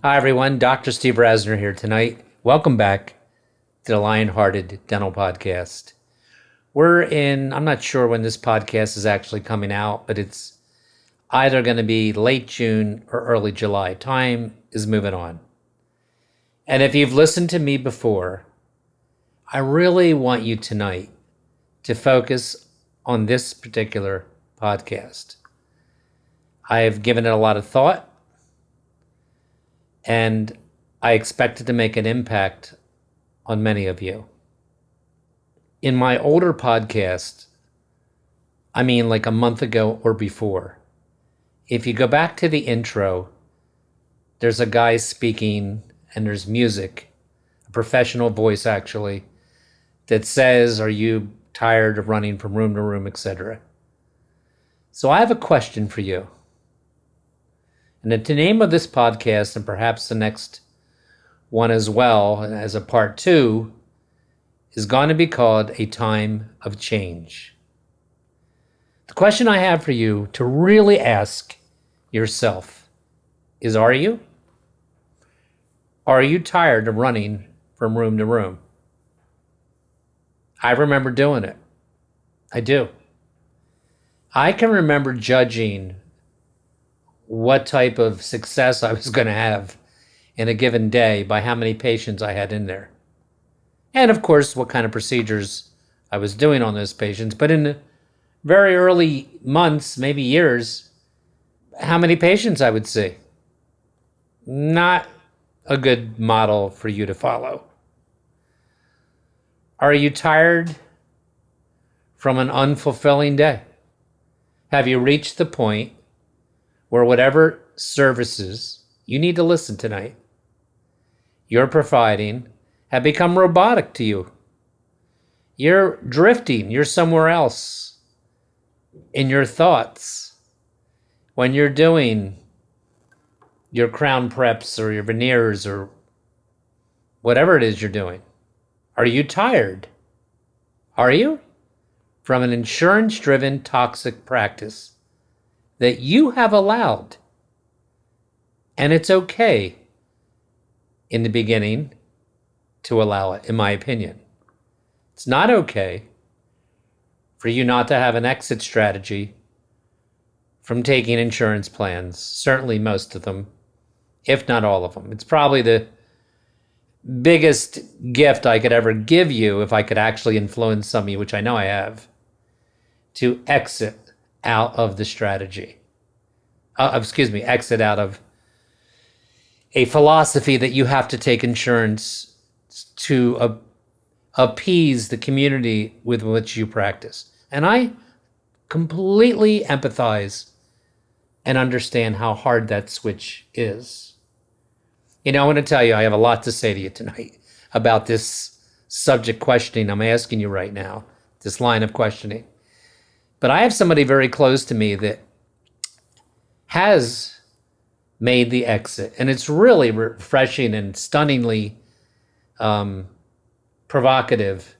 Hi, everyone. Dr. Steve Rasner here tonight. Welcome back to the Lionhearted Dental Podcast. I'm not sure when this podcast is actually coming out, but it's either going to be late June or early July. Time is moving on. And if you've listened to me before, I really want you tonight to focus on this particular podcast. I have given it a lot of thought, and I expect it to make an impact on many of you. In my older podcast, I mean like a month ago or before, if you go back to the intro, there's a guy speaking and there's music, a professional voice actually, that says, "Are you tired of running from room to room," etc. So I have a question for you. And the name of this podcast, and perhaps the next one as well, as a part 2, is going to be called A Time of Change. The question I have for you to really ask yourself is, are you? Are you tired of running from room to room? I remember doing it. I do. I can remember judging what type of success I was going to have in a given day by how many patients I had in there. And of course, what kind of procedures I was doing on those patients. But in the very early months, maybe years, how many patients I would see. Not a good model for you to follow. Are you tired from an unfulfilling day? Have you reached the point where whatever services, you need to listen tonight, you're providing have become robotic to you? You're drifting, you're somewhere else in your thoughts when you're doing your crown preps or your veneers or whatever it is you're doing. Are you tired? Are you? From an insurance-driven toxic practice that you have allowed. And it's okay in the beginning to allow it, in my opinion. It's not okay for you not to have an exit strategy from taking insurance plans, certainly most of them, if not all of them. It's probably the biggest gift I could ever give you if I could actually influence some of you, which I know I have, to exit out of the strategy. Exit out of a philosophy that you have to take insurance to appease the community with which you practice. And I completely empathize and understand how hard that switch is. You know, I want to tell you, I have a lot to say to you tonight about this subject questioning I'm asking you right now, this line of questioning. But I have somebody very close to me that has made the exit, and it's really refreshing and stunningly provocative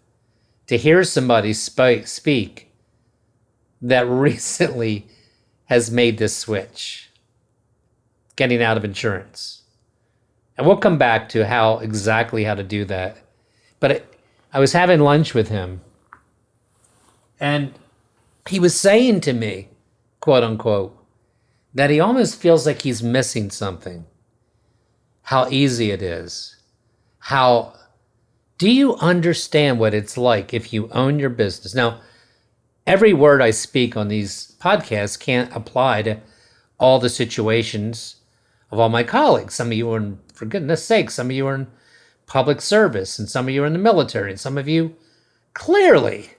to hear somebody speak that recently has made this switch, getting out of insurance. And we'll come back to exactly how to do that. But I was having lunch with him, and he was saying to me, quote unquote, that he almost feels like he's missing something. How easy it is. Do you understand what it's like if you own your business? Now, every word I speak on these podcasts can't apply to all the situations of all my colleagues. Some of you are for goodness sake, some of you are in public service, and some of you are in the military, and some of you clearly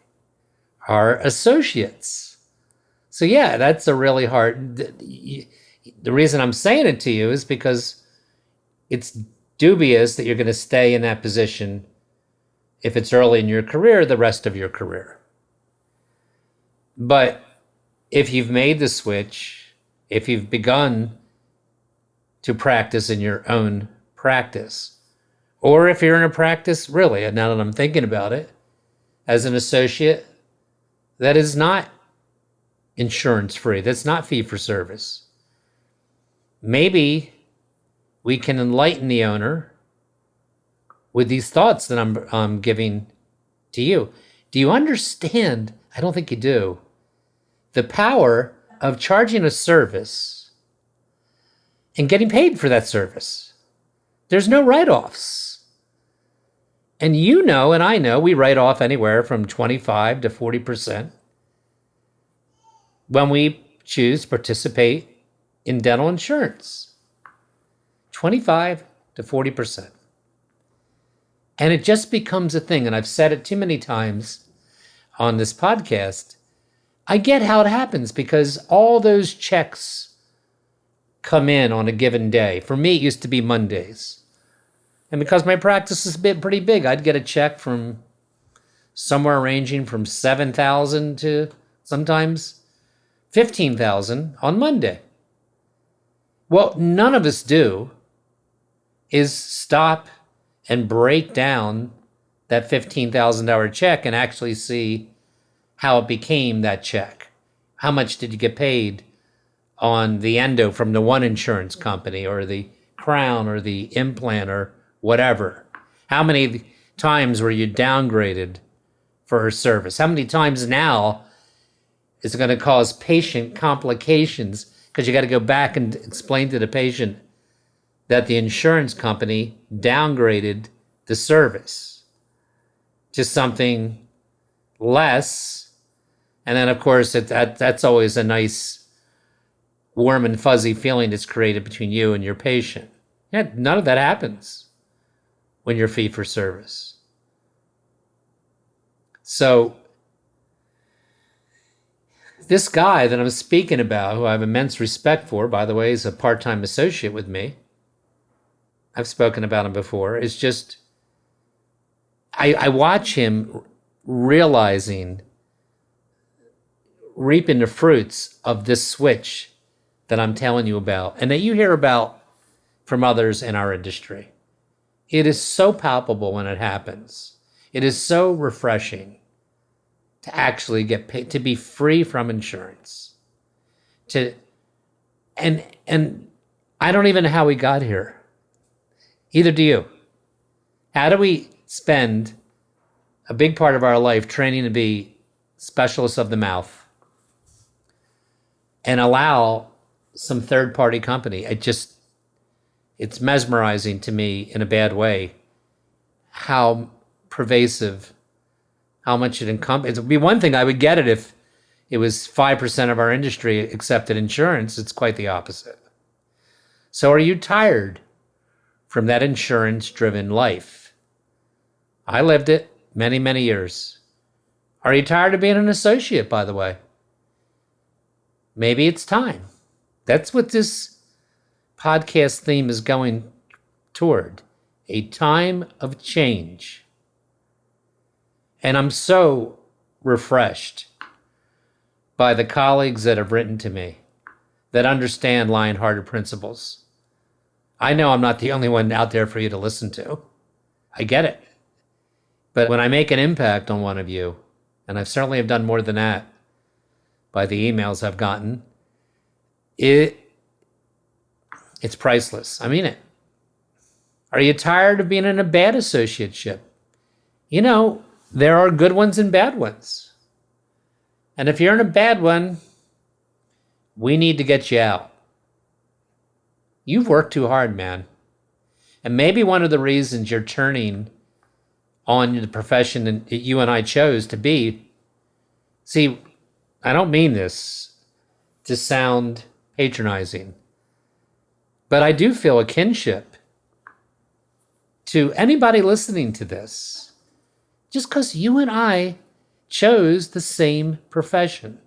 are associates. So yeah, that's a really hard. The reason I'm saying it to you is because it's dubious that you're going to stay in that position if it's early in your career, the rest of your career. But if you've made the switch, if you've begun to practice in your own practice, or if you're in a practice, really, now that I'm thinking about it, as an associate, that is not insurance free, that's not fee for service. Maybe we can enlighten the owner with these thoughts that I'm giving to you. Do you understand? I don't think you do. The power of charging a service and getting paid for that service. There's no write-offs. And you know, and I know, we write off anywhere from 25 to 40% when we choose to participate in dental insurance. 25 to 40%. And it just becomes a thing. And I've said it too many times on this podcast. I get how it happens because all those checks come in on a given day. For me, it used to be Mondays. And because my practice has been pretty big, I'd get a check from somewhere ranging from $7,000 to sometimes $15,000 on Monday. What none of us do is stop and break down that $15,000 check and actually see how it became that check. How much did you get paid on the endo from the one insurance company or the crown or the implant or whatever? How many times were you downgraded for her service? How many times now is it going to cause patient complications because you got to go back and explain to the patient that the insurance company downgraded the service to something less. And then, of course, that's always a nice warm and fuzzy feeling that's created between you and your patient. Yeah, none of that happens when you're fee for service. So this guy that I'm speaking about, who I have immense respect for, by the way, is a part-time associate with me. I've spoken about him before. Is just, I watch him reaping the fruits of this switch that I'm telling you about and that you hear about from others in our industry. It is so palpable when it happens. It is so refreshing to actually get paid, to be free from insurance. And I don't even know how we got here. Either do you. How do we spend a big part of our life training to be specialists of the mouth and allow some third-party company? It's mesmerizing to me in a bad way how pervasive, how much it encompasses. It would be one thing, I would get it if it was 5% of our industry accepted insurance. It's quite the opposite. So are you tired from that insurance-driven life? I lived it many, many years. Are you tired of being an associate, by the way? Maybe it's time. That's what this podcast theme is going toward, a time of change. And I'm so refreshed by the colleagues that have written to me that understand Lionhearted principles. I know I'm not the only one out there for you to listen to. I get it. But when I make an impact on one of you, and I certainly have done more than that by the emails I've gotten, it's priceless. I mean it. Are you tired of being in a bad associateship? You know, there are good ones and bad ones. And if you're in a bad one, we need to get you out. You've worked too hard, man. And maybe one of the reasons you're turning on the profession that you and I chose to be, see, I don't mean this to sound patronizing, but I do feel a kinship to anybody listening to this, just because you and I chose the same profession.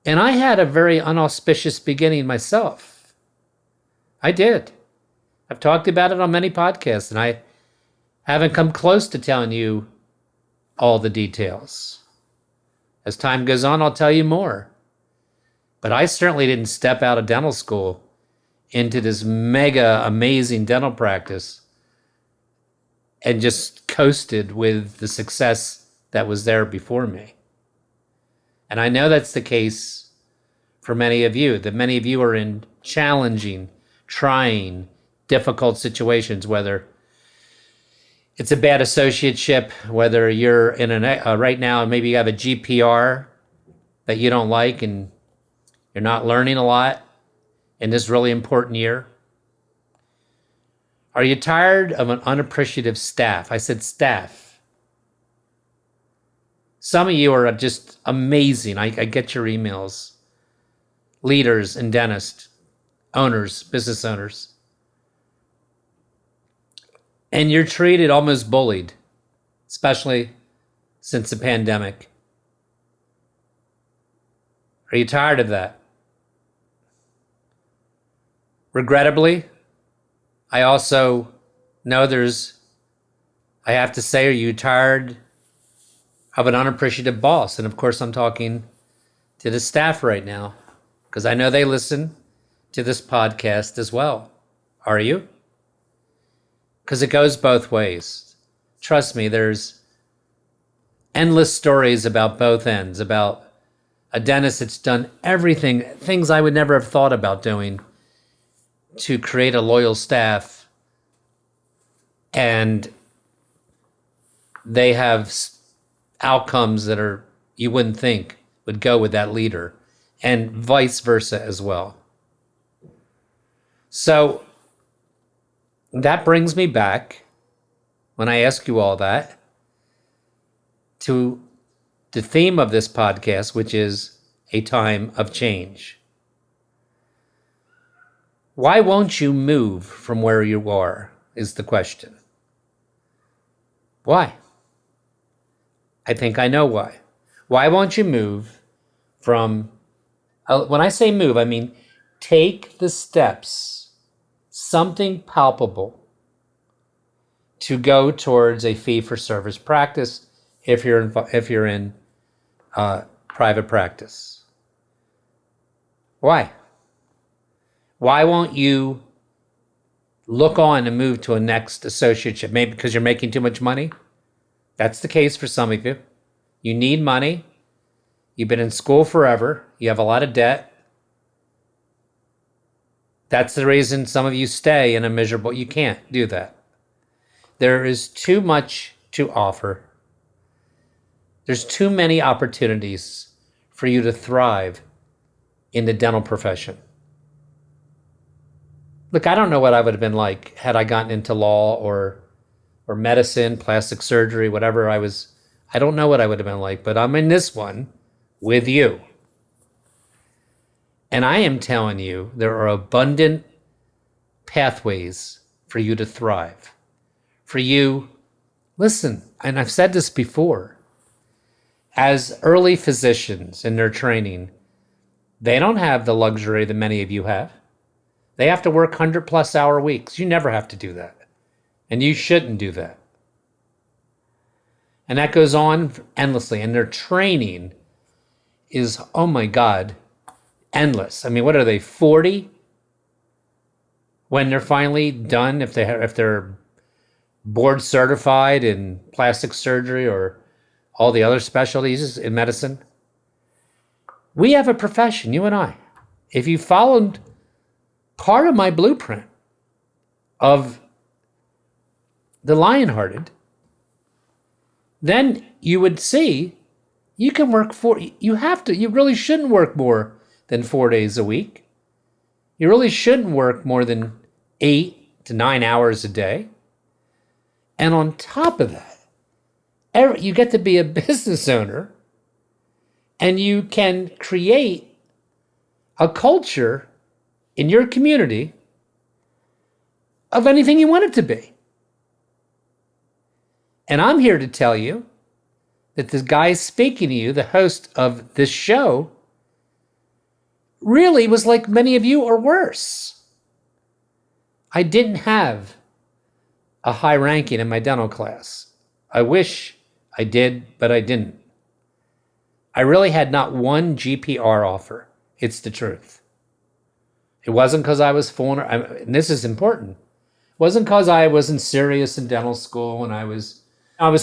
And I had a very unauspicious beginning myself. I did. I've talked about it on many podcasts, and I haven't come close to telling you all the details. As time goes on, I'll tell you more. But I certainly didn't step out of dental school into this mega amazing dental practice and just coasted with the success that was there before me. And I know that's the case for many of you, that many of you are in challenging, trying, difficult situations, whether it's a bad associateship, whether you're in right now, maybe you have a GPR that you don't like and you're not learning a lot in this really important year. Are you tired of an unappreciative staff? I said staff. Some of you are just amazing. I get your emails. Leaders and dentists, owners, business owners. And you're treated almost bullied, especially since the pandemic. Are you tired of that? Regrettably, I also know I have to say, are you tired of an unappreciative boss? And of course, I'm talking to the staff right now, because I know they listen to this podcast as well. Are you? Because it goes both ways. Trust me, there's endless stories about both ends, about a dentist that's done everything, things I would never have thought about doing to create a loyal staff, and they have outcomes that you wouldn't think would go with that leader, and vice versa as well. So that brings me back, when I ask you all that, to the theme of this podcast, which is a time of change. Why won't you move from where you are, is the question. Why? I think I know why. Why won't you move from, when I say move, I mean take the steps, something palpable, to go towards a fee-for-service practice if you're in private practice. Why? Why won't you look on and move to a next associateship? Maybe because you're making too much money? That's the case for some of you. You need money. You've been in school forever. You have a lot of debt. That's the reason some of you stay in a miserable... You can't do that. There is too much to offer. There's too many opportunities for you to thrive in the dental profession. Look, I don't know what I would have been like had I gotten into law or medicine, plastic surgery, whatever I was. I don't know what I would have been like, but I'm in this one with you. And I am telling you, there are abundant pathways for you to thrive. For you, listen, and I've said this before, as early physicians in their training, they don't have the luxury that many of you have. They have to work 100+ hour weeks. You never have to do that. And you shouldn't do that. And that goes on endlessly. And their training is, oh my God, endless. I mean, what are they, 40? When they're finally done, if they're board certified in plastic surgery or all the other specialties in medicine. We have a profession, you and I. If you followed part of my blueprint of the Lionhearted, then you would see you can work you really shouldn't work more than 4 days a week. You really shouldn't work more than 8 to 9 hours a day. And on top of that, you get to be a business owner, and you can create a culture in your community of anything you want it to be. And I'm here to tell you that the guy speaking to you, the host of this show, really was like many of you or worse. I didn't have a high ranking in my dental class. I wish I did, but I didn't. I really had not one GPR offer. It's the truth. It wasn't because I was fooling, and this is important. It wasn't because I wasn't serious in dental school and I was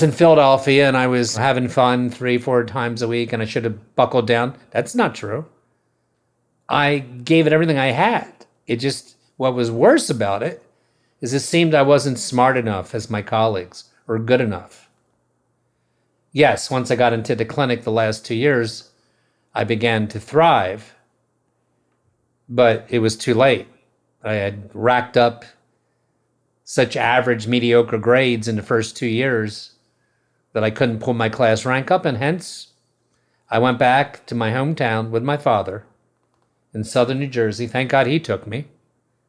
in Philadelphia and I was having fun 3-4 times a week and I should have buckled down. That's not true. I gave it everything I had. It just what was worse about it is it seemed I wasn't smart enough as my colleagues or good enough. Yes, once I got into the clinic the last 2 years, I began to thrive, but it was too late. I had racked up such average, mediocre grades in the first 2 years that I couldn't pull my class rank up, and hence I went back to my hometown with my father in southern New Jersey. Thank God he took me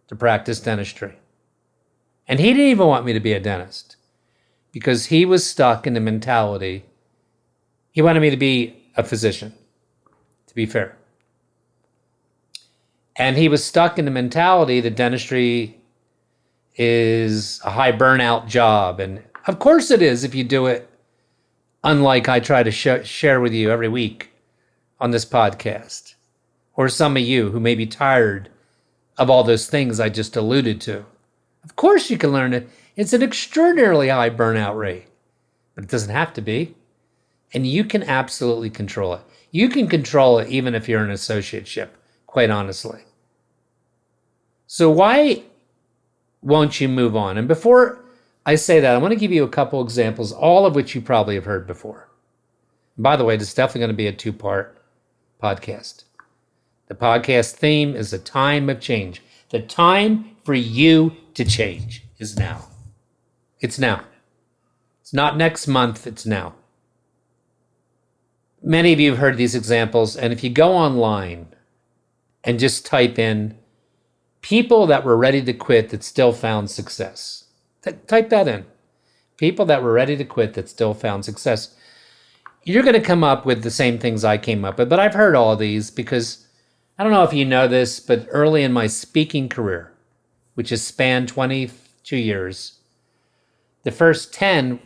to practice dentistry. And he didn't even want me to be a dentist because he was stuck in the mentality. He wanted me to be a physician, to be fair. And he was stuck in the mentality that dentistry is a high burnout job. And of course it is if you do it unlike I try to share with you every week on this podcast. Or some of you who may be tired of all those things I just alluded to. Of course you can learn it. It's an extraordinarily high burnout rate. But it doesn't have to be. And you can absolutely control it. You can control it even if you're in an associateship, quite honestly. So why won't you move on? And before I say that, I want to give you a couple examples, all of which you probably have heard before. And by the way, this is definitely going to be a 2-part podcast. The podcast theme is a time of change. The time for you to change is now. It's now. It's not next month, it's now. Many of you have heard these examples, and if you go online and just type in people that were ready to quit that still found success, type that in. People that were ready to quit that still found success. You're going to come up with the same things I came up with, but I've heard all of these because I don't know if you know this, but early in my speaking career, which has spanned 22 years, the first 10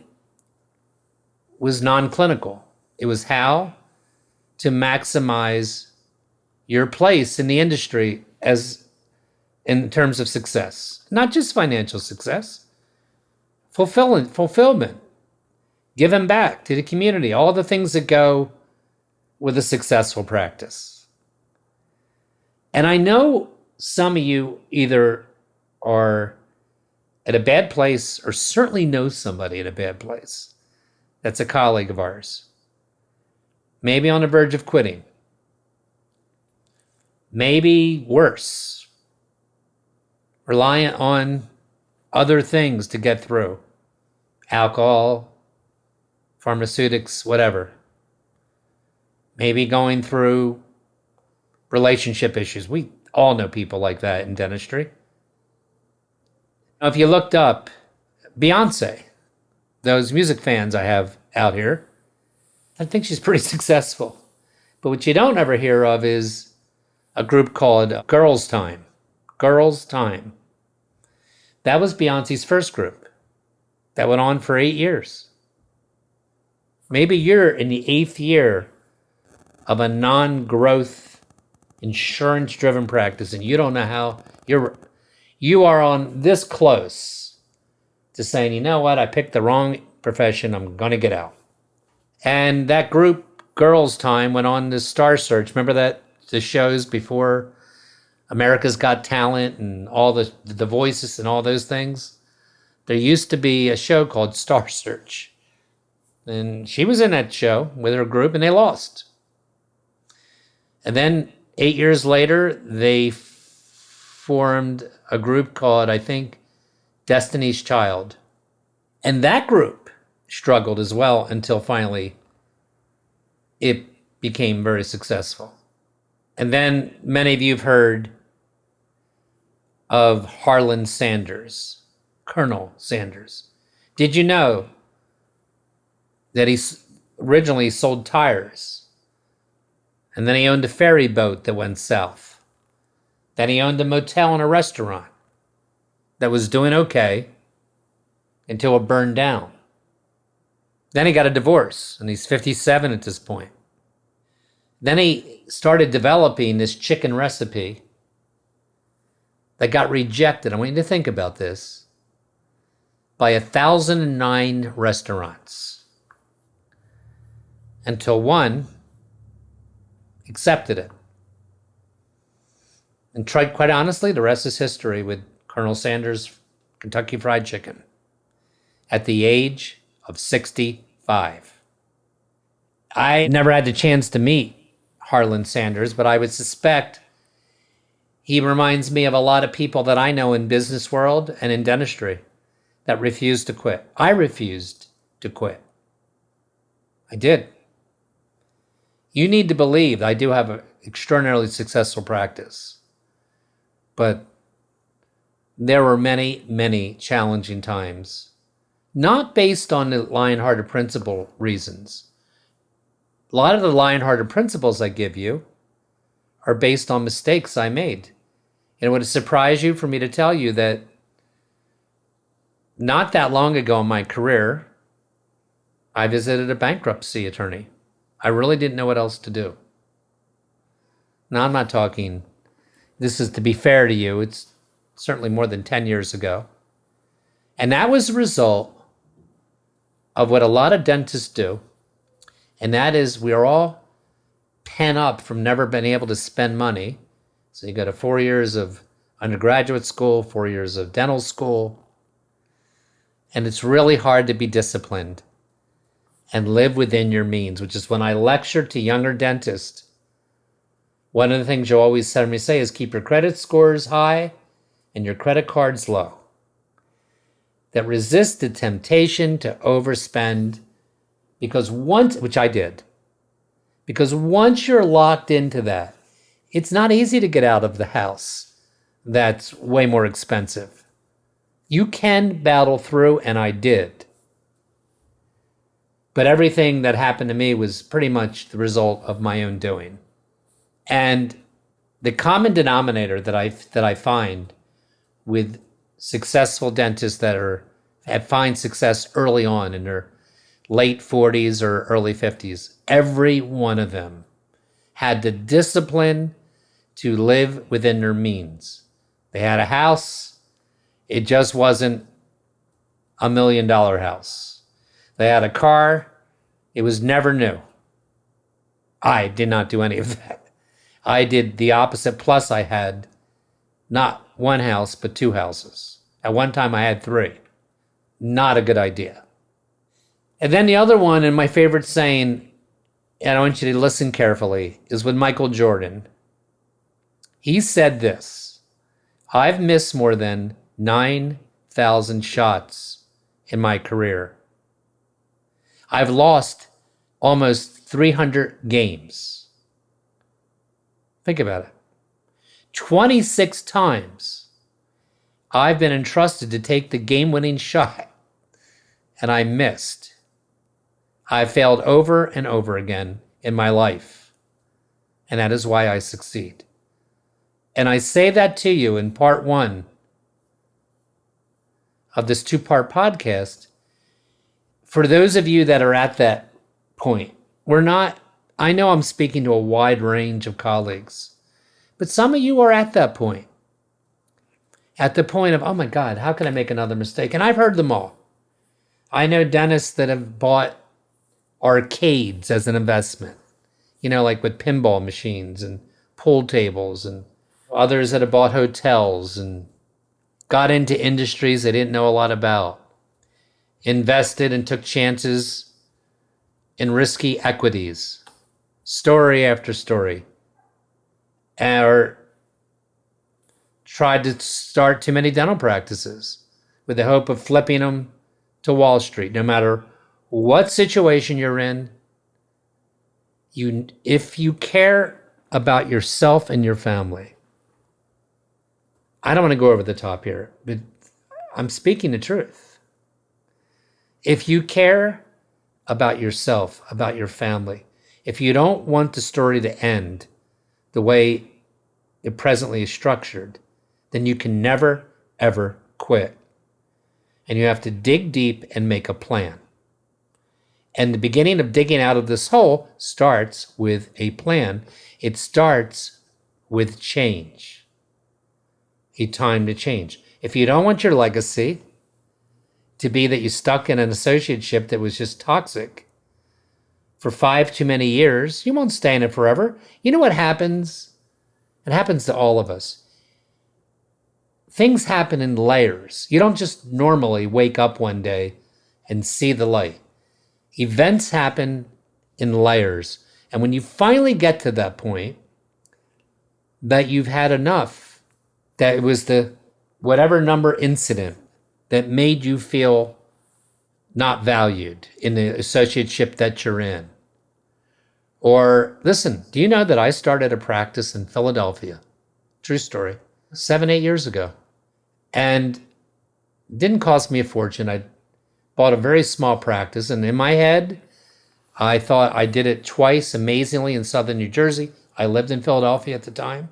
was non-clinical. It was how to maximize your place in the industry as in terms of success, not just financial success, fulfillment, giving back to the community, all the things that go with a successful practice. And I know some of you either are at a bad place or certainly know somebody at a bad place that's a colleague of ours. Maybe on the verge of quitting. Maybe worse. Reliant on other things to get through. Alcohol, pharmaceutics, whatever. Maybe going through relationship issues. We all know people like that in dentistry. Now, if you looked up Beyonce, those music fans I have out here, I think she's pretty successful. But what you don't ever hear of is a group called Girls' Time. Girls' Time. That was Beyonce's first group. That went on for 8 years. Maybe you're in the 8th year of a non-growth, insurance-driven practice, and you don't know how you are on this close to saying, you know what, I picked the wrong profession, I'm going to get out. And that group, Girls' Time, went on this Star Search. Remember that? The shows before America's Got Talent and all the Voices and all those things? There used to be a show called Star Search. And she was in that show with her group, and they lost. And then 8 years later, they formed a group called, I think, Destiny's Child. And that group struggled as well until finally it became very successful. And then many of you have heard of Harlan Sanders, Colonel Sanders. Did you know that he originally sold tires? And then he owned a ferry boat that went south. Then he owned a motel and a restaurant that was doing okay until it burned down. Then he got a divorce, and he's 57 at this point. Then he started developing this chicken recipe that got rejected. I want you to think about this. By 1,009 restaurants. Until one accepted it. And quite honestly, the rest is history with Colonel Sanders' Kentucky Fried Chicken at the age of 65. I never had the chance to meet Harlan Sanders, but I would suspect he reminds me of a lot of people that I know in business world and in dentistry that refused to quit. I refused to quit. I did. You need to believe I do have an extraordinarily successful practice, but there were many, many challenging times, not based on the Lionhearted principle reasons. A lot of the Lionhearted principles I give you are based on mistakes I made. And would it surprise you for me to tell you that not that long ago in my career, I visited a bankruptcy attorney. I really didn't know what else to do. Now, I'm not talking, this is to be fair to you, it's certainly more than 10 years ago. And that was a result of what a lot of dentists do, and that is we are all pent up from never being able to spend money. So you go to 4 years of undergraduate school, 4 years of dental school, and it's really hard to be disciplined and live within your means, which is when I lecture to younger dentists, one of the things you always hear me say is keep your credit scores high and your credit cards low. That resist the temptation to overspend, because once, which I did, because once you're locked into that, it's not easy to get out of the house that's way more expensive. You can battle through, and I did. But everything that happened to me was pretty much the result of my own doing. And the common denominator that I find with successful dentists that have find success early on in their late 40s or early 50s, every one of them had the discipline to live within their means. They had a house. It just wasn't $1 million house. They had a car. It was never new. I did not do any of that. I did the opposite. Plus, I had not one house, but 2 houses. At one time, I had 3. Not a good idea. And then the other one, and my favorite saying, and I want you to listen carefully, is with Michael Jordan. He said this: I've missed more than 9,000 shots in my career. I've lost almost 300 games. Think about it. 26 times I've been entrusted to take the game-winning shot, and I missed. I failed over and over again in my life, and that is why I succeed. And I say that to you in part 1 of this 2-part podcast. For those of you that are at that point, I know I'm speaking to a wide range of colleagues, but some of you are at that point. At the point of, oh my God, how can I make another mistake? And I've heard them all. I know dentists that have bought arcades as an investment, like with pinball machines and pool tables, and others that have bought hotels and got into industries they didn't know a lot about, invested and took chances in risky equities, story after story, or tried to start too many dental practices with the hope of flipping them to Wall Street. No matter what situation you're in, if you care about yourself and your family, I don't want to go over the top here, but I'm speaking the truth. If you care about yourself, about your family, if you don't want the story to end the way it presently is structured, then you can never, ever quit. And you have to dig deep and make a plan. And the beginning of digging out of this hole starts with a plan. It starts with change. A time to change. If you don't want your legacy to be that you stuck in an associateship that was just toxic for 5 too many years, you won't stay in it forever. You know what happens? It happens to all of us. things happen in layers. You don't just normally wake up one day and see the light. Events happen in layers. And when you finally get to that point that you've had enough, that it was the whatever number incident that made you feel not valued in the associateship that you're in. Or listen, do you know that I started a practice in Philadelphia? True story. 7-8 years ago. And it didn't cost me a fortune. I bought a very small practice. And in my head, I thought I did it twice amazingly in southern New Jersey. I lived in Philadelphia at the time.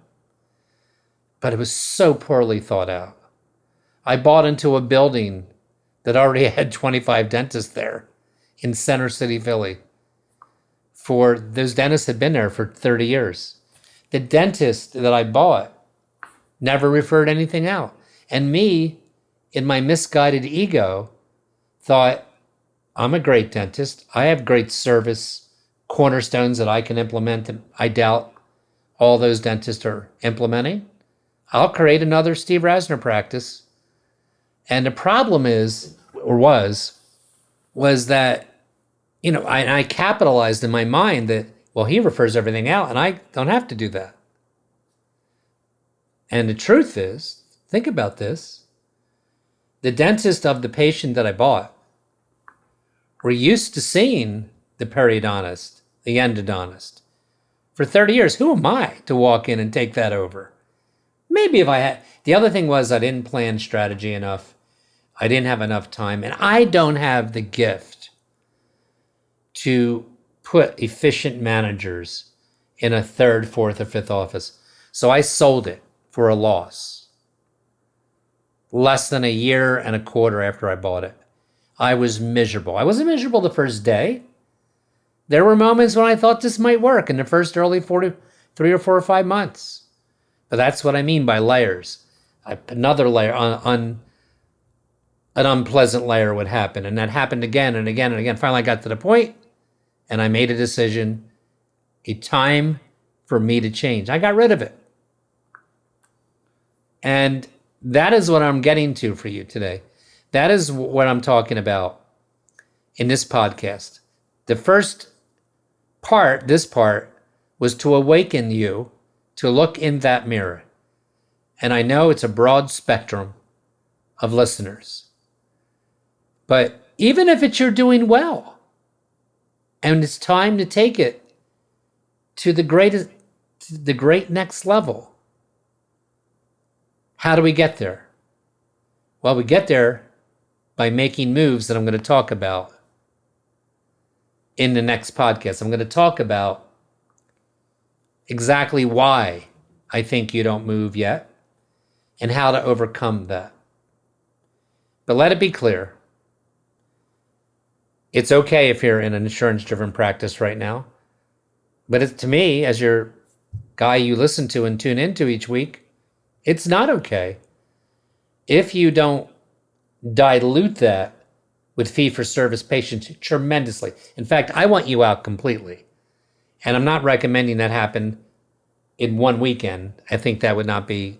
But it was so poorly thought out. I bought into a building that already had 25 dentists there in Center City, Philly. Those dentists had been there for 30 years. The dentist that I bought never referred anything out. And me, in my misguided ego, thought, I'm a great dentist. I have great service cornerstones that I can implement. And I doubt all those dentists are implementing. I'll create another Steve Rasner practice. And the problem was that, I capitalized in my mind that, well, he refers everything out and I don't have to do that. And the truth is, think about this, the dentist of the patient that I bought were used to seeing the periodontist, the endodontist, for 30 years. Who am I to walk in and take that over? Maybe if I had. The other thing was I didn't plan strategy enough. I didn't have enough time. And I don't have the gift to put efficient managers in a third, fourth, or fifth office. So I sold it for a loss. Less than a year and a quarter after I bought it. I was miserable. I wasn't miserable the first day. There were moments when I thought this might work in the first early 3 or 4 or 5 months. But that's what I mean by layers. Another layer, an unpleasant layer would happen. And that happened again and again and again. Finally, I got to the point and I made a decision, a time for me to change. I got rid of it. And that is what I'm getting to for you today. That is what I'm talking about in this podcast. The first part, this part, was to awaken you to look in that mirror. And I know it's a broad spectrum of listeners. But even if you're doing well, and it's time to take it to the great next level, how do we get there? Well, we get there by making moves that I'm going to talk about in the next podcast. I'm going to talk about exactly why I think you don't move yet and how to overcome that. But let it be clear. It's okay if you're in an insurance-driven practice right now. But to me, as your guy you listen to and tune into each week, it's not okay if you don't dilute that with fee-for-service patients tremendously. In fact, I want you out completely. And I'm not recommending that happen in one weekend. I think that would not be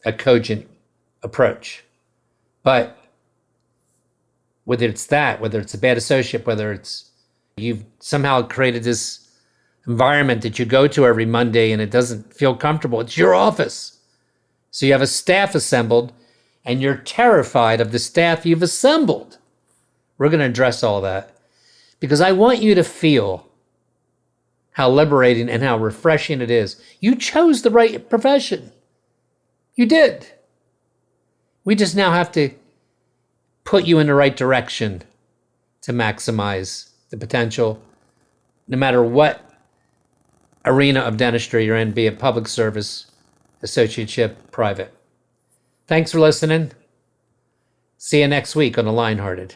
a cogent approach. But whether it's that, whether it's a bad associate, whether it's you've somehow created this environment that you go to every Monday and it doesn't feel comfortable, it's your office. So you have a staff assembled and you're terrified of the staff you've assembled. We're going to address all that because I want you to feel how liberating and how refreshing it is. You chose the right profession. You did. We just now have to put you in the right direction to maximize the potential, no matter what arena of dentistry you're in, be it public service, associateship, private. Thanks for listening. See you next week on the Lionhearted.